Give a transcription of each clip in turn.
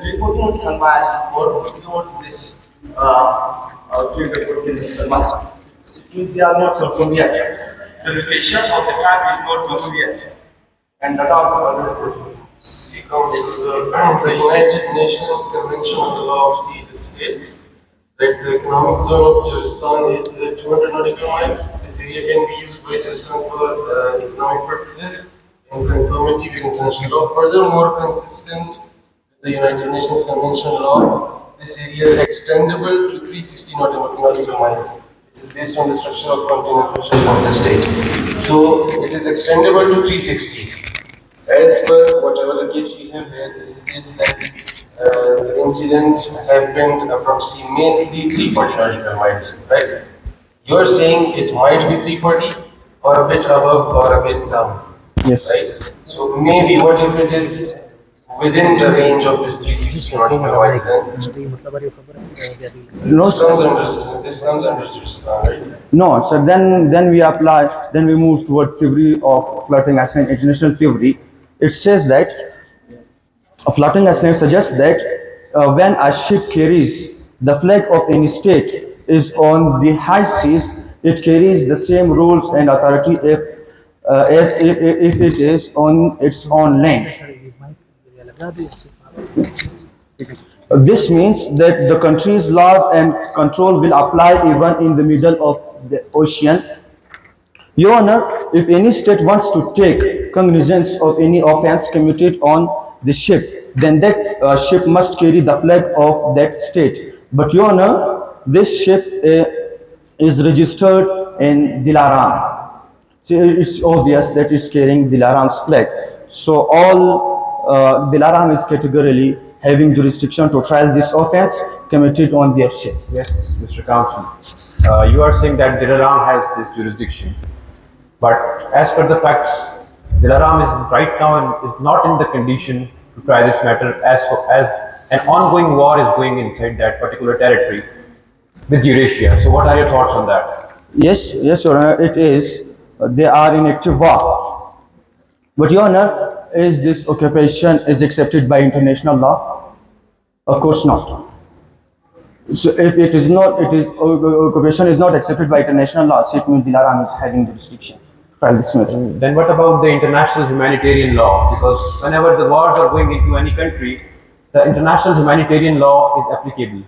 Before nautical miles or beyond this 314 nautical miles. It means they are not confirmed yet. The location of the camp is not confirmed yet. And the dog See, Council, the United Nations Convention on the Law of Sea states that the economic zone of Juristan is 200 nautical miles. This area can be used by Juristan for economic purposes in conformity with international law. Furthermore, consistent with the United Nations Convention law, this area is extendable to 360 nautical miles. This is based on the structure of continental shelf of the state. So it is extendable to 360. As per whatever the case we have here, it states that the incident happened approximately 340 nautical miles, right? You are saying it might be 340 or a bit above or a bit down, Yes. right? So maybe what if it is within the range of this 360 nautical miles then? No, This comes under Juristan, right? no, so then we apply, then we move toward theory of floating island, international theory. It says that a floating island suggests that when a ship carries the flag of any state is on the high seas, it carries the same rules and authority as if it is on its own land. This means that the country's laws and control will apply even in the middle of the ocean. Your Honor, if any state wants to take cognizance of any offense committed on the ship, then that ship must carry the flag of that state. But Your Honor, this ship is registered in Dilaram. So it's obvious that it's carrying Dilaram's flag. So all Dilaram is categorically having jurisdiction to trial this offense committed on their ship. Yes, Mr. Counsel. You are saying that Dilaram has this jurisdiction, but as per the facts, Dilaram is right now is not in the condition to try this matter as an ongoing war is going inside that particular territory with Eurasia. So, what are your thoughts on that? Yes, yes, Your Honor, it is. They are in active war. But Your Honor, is this occupation is accepted by international law? Of course not. So if it is not, it is occupation is not accepted by international law. So it means Dilaram is having jurisdiction. Trial this matter. Then, what about the international humanitarian law? Because whenever the wars are going into any country, the international humanitarian law is applicable,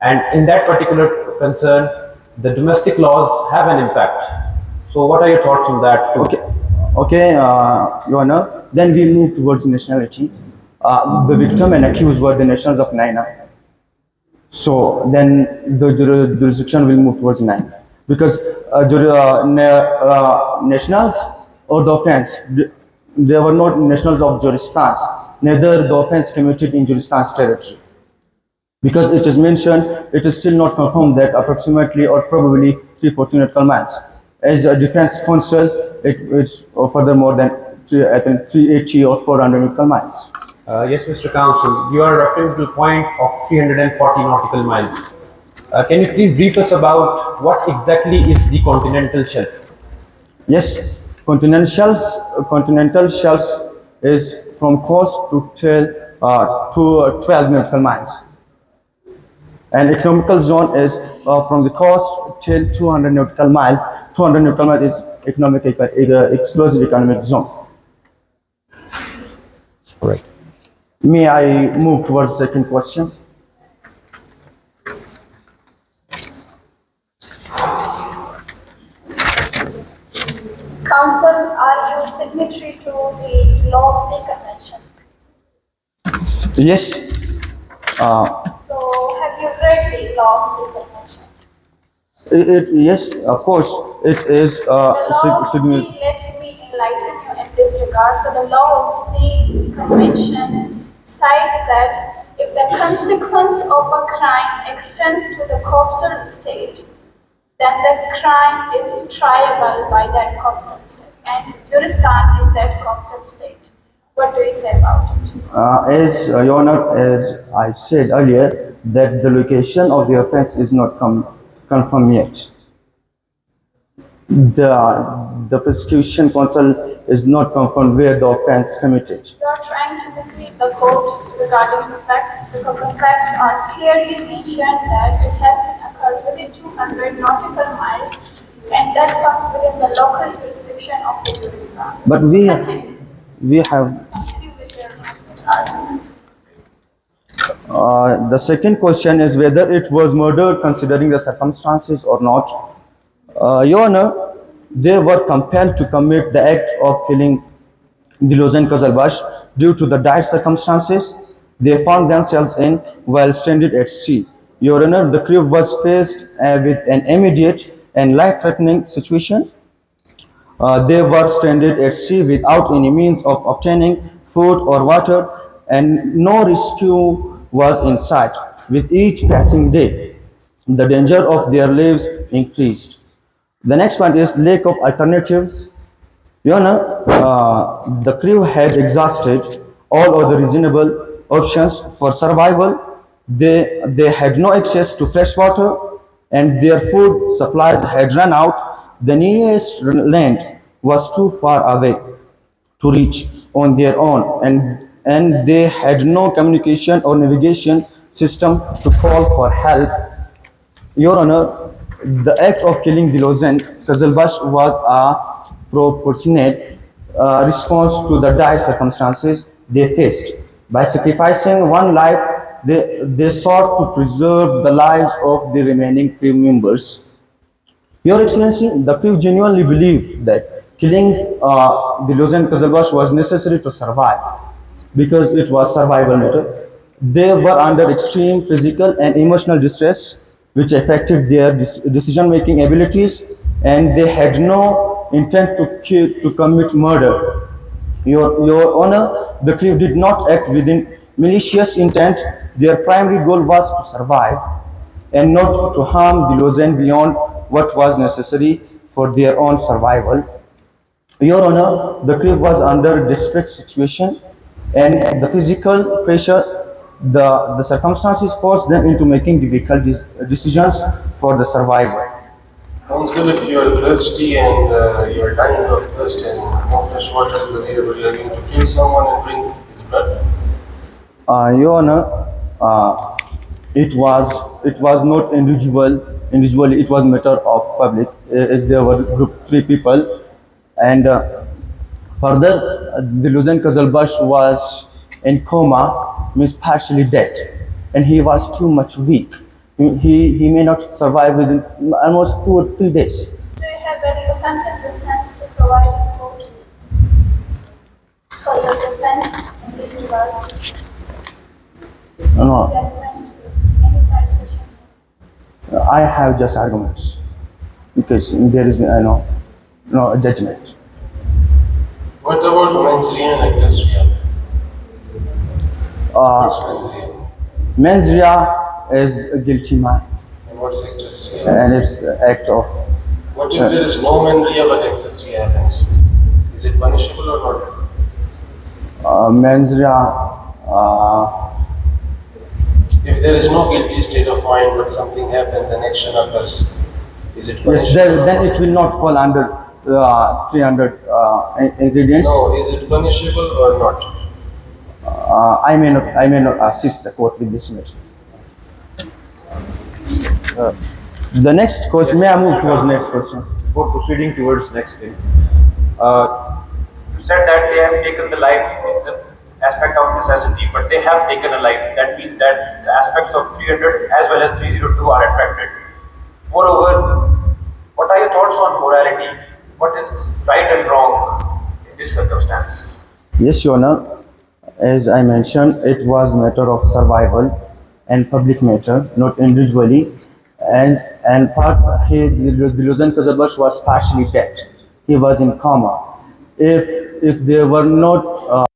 and in that particular concern, the domestic laws have an impact. So, what are your thoughts on that too? Okay, Your Honor. Then we move towards nationality. The victim and accused were the nationals of Naina. So then the jurisdiction will move towards 9 because nationals or the offense, they were not nationals of Juristan, neither the offense committed in Juristan's territory. Because it is mentioned, it is still not confirmed that approximately or probably 314 nautical miles. As a defense counsel, it's furthermore than I think 380 or 400 nautical miles. Yes, Mr. Counsel, you are referring to the point of 340 nautical miles. Can you please brief us about what exactly is the continental shelf? Yes, continental shelves is from coast to 12 nautical miles. And economical zone is from the coast till 200 nautical miles. 200 nautical miles is exclusive economic zone. Correct. May I move towards the second question? Council, are you signatory to the Law of Sea Convention? Yes. So, have you read the Law of Sea Convention? Yes, of course, it is The Law of Sea, let me enlighten you in this regard. So, the Law of Sea Convention cites that if the consequence of a crime extends to the coastal state, then the crime is triable by that coastal state. And Juristan is that coastal state. What do you say about it? as Your Honor, as I said earlier, that the location of the offense is not confirmed yet. The prosecution counsel is not confirmed where the offense committed. You are trying to mislead the court regarding the facts because the facts are clearly mentioned that it has been occurred within 200 nautical miles and that comes within the local jurisdiction of the Juristan. But Continue. we have Continue with your next argument. the second question is whether it was murder considering the circumstances or not. Your Honor, they were compelled to commit the act of killing Dilozen Kazalbash due to the dire circumstances they found themselves in while stranded at sea. Your Honor, the crew was faced with an immediate and life-threatening situation. They were stranded at sea without any means of obtaining food or water, and no rescue was in sight. With each passing day, the danger of their lives increased. The next one is lack of alternatives. Your Honor, the crew had exhausted all other reasonable options for survival. They had no access to fresh water and their food supplies had run out. The nearest land was too far away to reach on their own, and they had no communication or navigation system to call for help. Your Honor, the act of killing Dilozen Kazalbash was a proportionate response to the dire circumstances they faced. By sacrificing one life, they sought to preserve the lives of the remaining crew members. Your Excellency, the crew genuinely believed that killing the Lausanne Kazalbash was necessary to survive because it was survival matter. They were under extreme physical and emotional distress, which affected their decision-making abilities, and they had no intent to commit murder. Your Honor, the crew did not act within malicious intent. Their primary goal was to survive and not to harm the Lausanne beyond what was necessary for their own survival. Your Honor, the crew was under desperate situation and the physical pressure, the circumstances forced them into making difficult decisions for the survival. Counsel, if you are thirsty and you are dying of thirst and no fresh water is available, you are going to kill someone and drink his blood? Your Honor, it was not individually. It was matter of public. As there were group three people, and further, the Lausanne Kazalbash was in coma, means partially dead, and he was too much weak. He may not survive within almost 2 or 3 days. Do you have any authentic defense to provide in court for your defense in this regard? No, Judgment, any citation? I have just arguments because there is no judgment. What about mens rea and actus rea? What's mens rea? Mens rea is a guilty man, And what's actus rea? and it's the act of What if there is no mens rea but actus rea happens? Is it punishable or not? mens rea. If there is no guilty state of mind but something happens, an action occurs, is it Yes, punishable? then it will not fall under 300 ingredients. No, is it punishable or not? I may not assist the court with this matter. The next question. May I move towards the next question? Before proceeding towards next thing, you said that they have taken the life in the aspect of necessity, but they have taken a life. That means that the aspects of 300 as well as 302 are affected. Moreover, what are your thoughts on morality? What is right and wrong in this circumstance? Yes, Your Honor. As I mentioned, it was matter of survival and public matter, not individually. And the Lausanne Kazalbash was partially dead. He was in coma. If there were not